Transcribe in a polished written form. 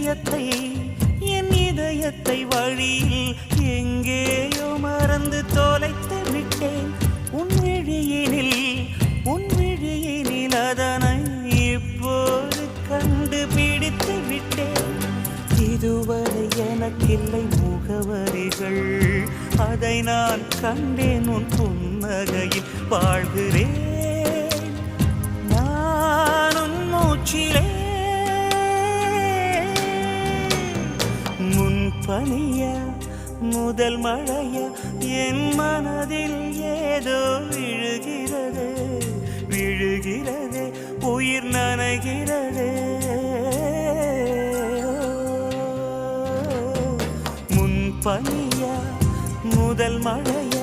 என் இதயத்தை வழியில் எங்கேயோ மறந்து தொலைத்து விட்டேன். உன் விழியினில் அதனை இப்போது கண்டுபிடித்து விட்டேன். இதுவரை எனக்கில்லை முகவரிகள், அதை நான் கண்டேன் உன் புன்னகையில். வாழ்கிறேன் நான் உன் மூச்சிலே. முன்பனியா முதல் மழையா என் மனதில் ஏதோ விழுகிறது, உயிர் நனைகிறது. முன்பனியா முதல் மழையா